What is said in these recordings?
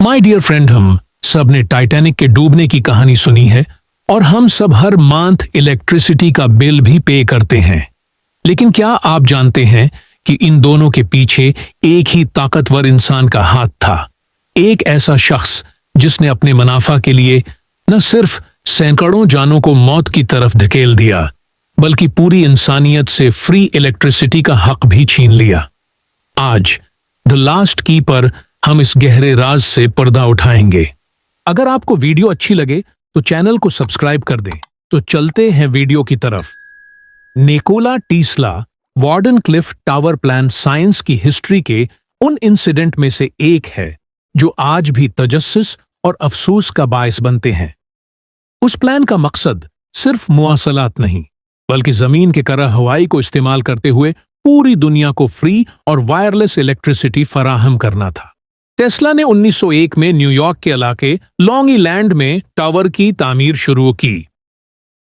My dear friend, हम सब ने टाइटैनिक के डूबने की कहानी सुनी है और हम सब हर मंथ इलेक्ट्रिसिटी का बिल भी पे करते हैं। लेकिन क्या आप जानते हैं कि इन दोनों के पीछे एक ही ताकतवर इंसान का हाथ था? एक ऐसा शख्स जिसने अपने मुनाफा के लिए न सिर्फ सैकड़ों जानों को मौत की तरफ धकेल दिया, बल्कि पूरी इंसानियत से फ्री इलेक्ट्रिसिटी का हक भी छीन लिया। आज द लास्ट की पर हम इस गहरे राज से पर्दा उठाएंगे। अगर आपको वीडियो अच्छी लगे तो चैनल को सब्सक्राइब कर दें। तो चलते हैं वीडियो की तरफ। Nikola Tesla Wardenclyffe tower plan science की हिस्ट्री के उन इंसिडेंट में से एक है जो आज भी तजस्सुस और अफसोस का बायस बनते हैं। उस प्लान का मकसद सिर्फ मुआसलात नहीं, बल्कि जमीन के करा हवाई को इस्तेमाल करते हुए पूरी दुनिया को फ्री और वायरलेस इलेक्ट्रिसिटी फराहम करना था। टेस्ला ने 1901 में न्यूयॉर्क के इलाके लॉन्ग आइलैंड में टावर की तामीर शुरू की।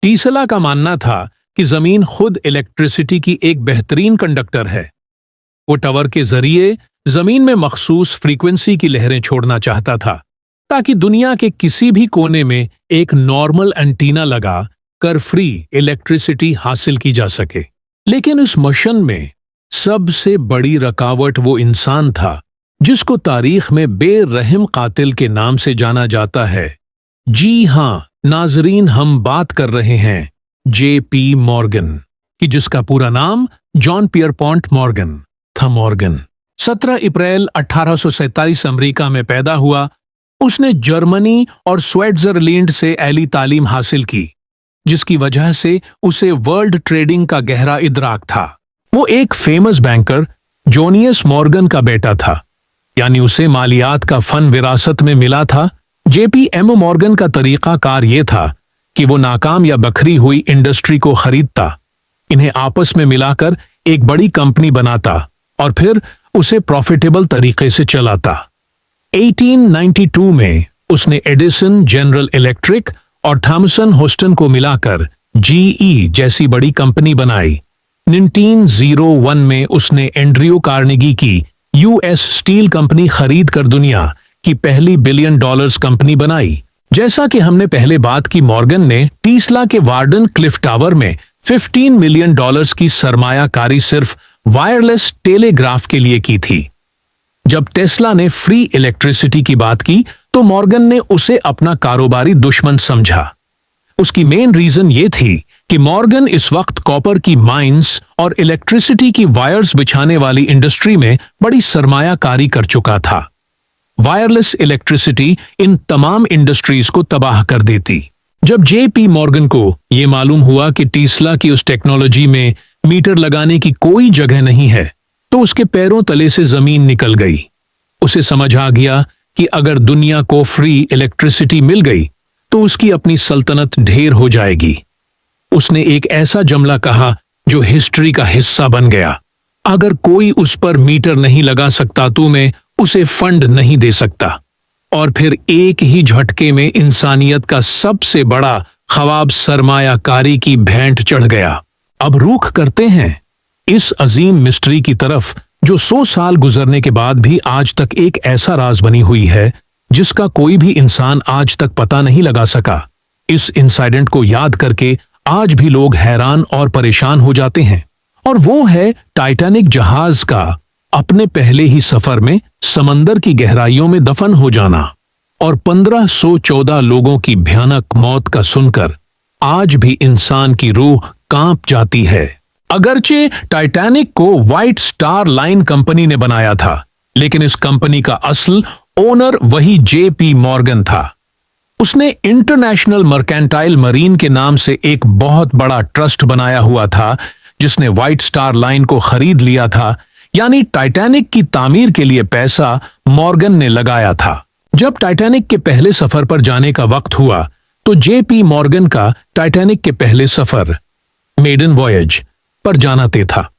टेस्ला का मानना था कि जमीन खुद इलेक्ट्रिसिटी की एक बेहतरीन कंडक्टर है। वो टावर के जरिए जमीन में मखसूस फ्रीक्वेंसी की लहरें छोड़ना चाहता था, ताकि दुनिया के किसी भी कोने में एक नॉर्मल एंटीना लगा कर फ्री इलेक्ट्रिसिटी हासिल की जा सके। लेकिन इस मिशन में सबसे बड़ी रुकावट वो इंसान था जिसको तारीख में बेरहम कातिल के नाम से जाना जाता है। जी हां नाजरीन, हम बात कर रहे हैं J.P. मॉर्गन की, जिसका पूरा नाम जॉन पियरपॉन्ट मॉर्गन था। मॉर्गन 17 अप्रैल 1847 अमेरिका में पैदा हुआ। उसने जर्मनी और स्विट्जरलैंड से एली तालीम हासिल की, जिसकी वजह से उसे वर्ल्ड ट्रेडिंग का गहरा इदराक था। वो एक फेमस बैंकर जोनियस मॉर्गन का बेटा था, यानी उसे मालियात का फन विरासत में मिला था। J.P. मॉर्गन का तरीका कार ये था कि वो नाकाम या बखरी हुई इंडस्ट्री को खरीदता, इन्हें आपस में मिलाकर एक बड़ी कंपनी बनाता और फिर उसे प्रॉफिटेबल तरीके से चलाता। 1892 में उसने एडिसन, जनरल इलेक्ट्रिक और थॉमसन होस्टन को मिलाकर GE जैसी बड़ी कंपनी बनाई। 1901 में उसने एंड्रयू कार्नेगी की US स्टील कंपनी खरीद कर दुनिया की पहली $1 बिलियन कंपनी बनाई। जैसा कि हमने पहले बात की, मॉर्गन ने टेस्ला के वार्डनक्लिफ टावर में $15 मिलियन की सरमायाकारी सिर्फ वायरलेस टेलीग्राफ के लिए की थी। जब टेस्ला ने फ्री इलेक्ट्रिसिटी की बात की तो मॉर्गन ने उसे अपना कारोबारी दुश्मन समझा। उसकी मेन रीजन ये थी कि मॉर्गन इस वक्त कॉपर की माइंस और इलेक्ट्रिसिटी की वायर्स बिछाने वाली इंडस्ट्री में बड़ी सरमायाकारी कर चुका था। वायरलेस इलेक्ट्रिसिटी इन तमाम इंडस्ट्रीज को तबाह कर देती। जब J.P. मॉर्गन को यह मालूम हुआ कि टेस्ला की उस टेक्नोलॉजी में मीटर लगाने की कोई जगह नहीं है, तो उसके पैरों तले से जमीन निकल गई। उसे समझ आ गया कि अगर दुनिया को फ्री इलेक्ट्रिसिटी मिल गई तो उसकी अपनी सल्तनत ढेर हो जाएगी। उसने एक ऐसा जुमला कहा जो हिस्ट्री का हिस्सा बन गया, अगर कोई उस पर मीटर नहीं लगा सकता तो मैं उसे फंड नहीं दे सकता। और फिर एक ही झटके में इंसानियत का सबसे बड़ा ख्वाब सरमायाकारी की भेंट चढ़ गया। अब रुख करते हैं इस अजीम मिस्ट्री की तरफ, जो 100 साल गुजरने के बाद भी आज तक एक ऐसा राज बनी हुई है जिसका कोई भी इंसान आज तक पता नहीं लगा सका। इस इंसिडेंट को याद करके आज भी लोग हैरान और परेशान हो जाते हैं, और वो है टाइटैनिक जहाज का अपने पहले ही सफर में समंदर की गहराइयों में दफन हो जाना और 1514 लोगों की भयानक मौत का सुनकर आज भी इंसान की रूह कांप जाती है। अगरचे टाइटैनिक को व्हाइट स्टार लाइन कंपनी ने बनाया था, लेकिन इस कंपनी का असल ओनर वही J.P. मॉर्गन था। उसने इंटरनेशनल मर्केंटाइल मरीन के नाम से एक बहुत बड़ा ट्रस्ट बनाया हुआ था, जिसने व्हाइट स्टार लाइन को खरीद लिया था, यानी टाइटैनिक की तामीर के लिए पैसा मॉर्गन ने लगाया था। जब टाइटैनिक के पहले सफर पर जाने का वक्त हुआ तो J.P. मॉर्गन का टाइटैनिक के पहले सफर, मेडन वॉयज पर जाना तय था।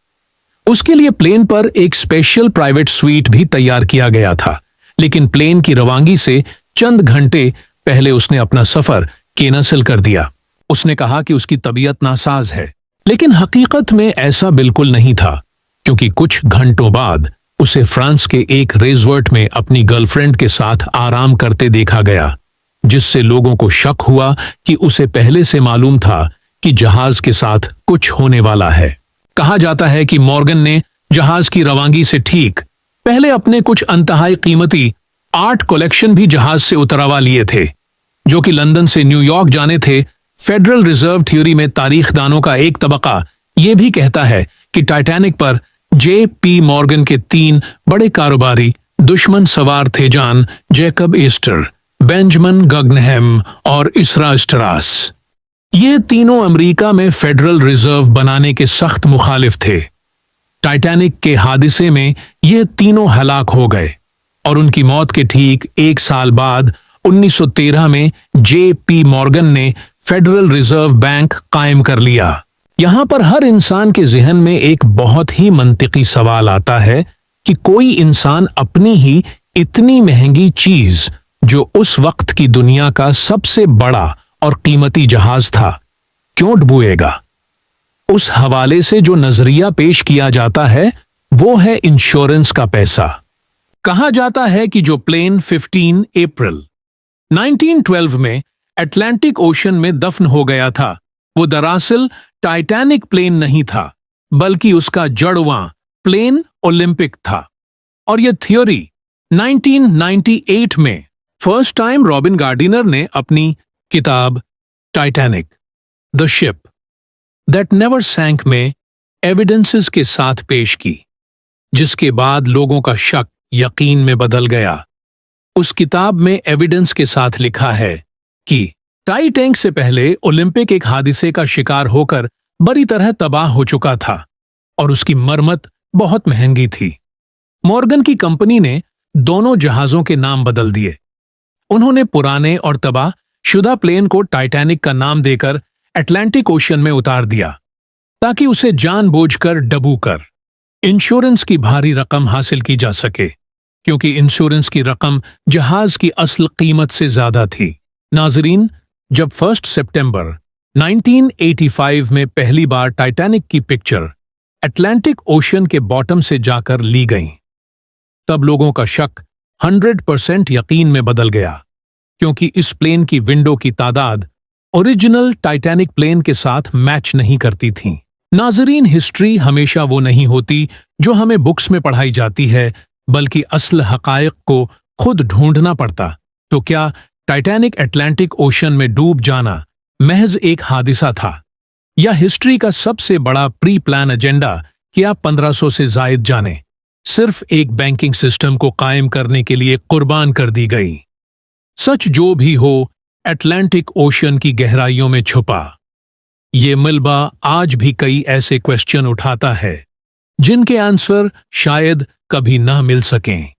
उसके लिए प्लेन पर एक स्पेशल प्राइवेट स्वीट भी तैयार किया गया था, लेकिन प्लेन की रवानगी से चंद घंटे पहले उसने अपना सफर कैंसिल कर दिया। उसने कहा कि उसकी तबीयत नासाज है, लेकिन हकीकत में ऐसा बिल्कुल नहीं था, क्योंकि कुछ घंटों बाद उसे फ्रांस के एक रिजॉर्ट में अपनी गर्लफ्रेंड के साथ आराम करते देखा गया, जिससे लोगों को शक हुआ कि उसे पहले से मालूम था कि जहाज के साथ कुछ होने वाला है। कहा जाता है कि मॉर्गन ने जहाज की रवानगी से ठीक पहले अपने कुछ अंतहाई कीमती आर्ट कलेक्शन भी जहाज से उतरवा लिए थे, जो कि लंदन से न्यूयॉर्क जाने थे। फेडरल रिजर्व थ्योरी में तारीखदानों का एक तबका यह भी कहता है कि टाइटैनिक पर J.P. मॉर्गन के 3 बड़े कारोबारी दुश्मन सवार थे, John Jacob Astor, Benjamin Guggenheim और इसरा स्ट्रास। ये तीनों अमेरिका में फेडरल रिजर्व बनाने के सख्त मुखालिफ थे। टाइटैनिक के हादसे में ये तीनों हलाक हो गए और उनकी मौत के ठीक 1 साल बाद 1913 में J.P. मॉर्गन ने फेडरल रिजर्व बैंक कायम कर लिया। यहां पर हर इंसान के जहन में एक बहुत ही मंतिकी सवाल आता है कि कोई इंसान अपनी ही इतनी महंगी चीज, जो उस वक्त की दुनिया का सबसे बड़ा और कीमती जहाज था, क्यों डुबोएगा? उस हवाले से जो नजरिया पेश किया जाता है वो है इंश्योरेंस का पैसा। कहा जाता है कि जो प्लेन 15 अप्रैल 1912 में अटलांटिक ओशन में दफन हो गया था, वो दरअसल टाइटैनिक प्लेन नहीं था, बल्कि उसका जड़वां प्लेन ओलंपिक था। और यह थ्योरी 1998 में फर्स्ट टाइम रॉबिन गार्डिनर ने अपनी किताब Titanic the ship that never sank में एविडेंसेस के साथ पेश की, जिसके बाद लोगों का शक यकीन में बदल गया। उस किताब में एविडेंस के साथ लिखा है कि टाइटैनिक से पहले ओलंपिक एक हादसे का शिकार होकर बुरी तरह तबाह हो चुका था और उसकी मरम्मत बहुत महंगी थी। मॉर्गन की कंपनी ने दोनों जहाजों के नाम बदल दिए। उन्होंने पुराने और तबाह शुदा प्लेन को टाइटैनिक का नाम देकर अटलांटिक ओशन में उतार दिया, ताकि उसे जानबूझकर डबूकर इंश्योरेंस की भारी रकम हासिल की जा सके, क्योंकि इंश्योरेंस की रकम जहाज की असल कीमत से ज्यादा थी। नाजरीन, जब 1 सितंबर 1985 में पहली बार टाइटैनिक की पिक्चर अटलांटिक ओशन के बॉटम से जाकर ली गई, तब लोगों का शक 100% यकीन में बदल गया, क्योंकि इस प्लेन की विंडो की तादाद ओरिजिनल टाइटैनिक प्लेन के साथ मैच नहीं करती थी। नाजरीन, हिस्ट्री हमेशा वो नहीं होती जो हमें बुक्स में पढ़ाई जाती है, बल्कि असल हकायक को खुद ढूंढना पड़ता। तो क्या टाइटैनिक अटलांटिक ओशन में डूब जाना महज एक हादसा था, या हिस्ट्री का सबसे बड़ा प्री प्लान एजेंडा कि आप 1500 से जायद जाने सिर्फ एक बैंकिंग सिस्टम को कायम करने के लिए कुर्बान कर दी गई? सच जो भी हो, अटलांटिक ओशन की गहराइयों में छुपा ये मलबा आज भी कई ऐसे क्वेश्चन उठाता है जिनके आंसर शायद कभी ना मिल सकें।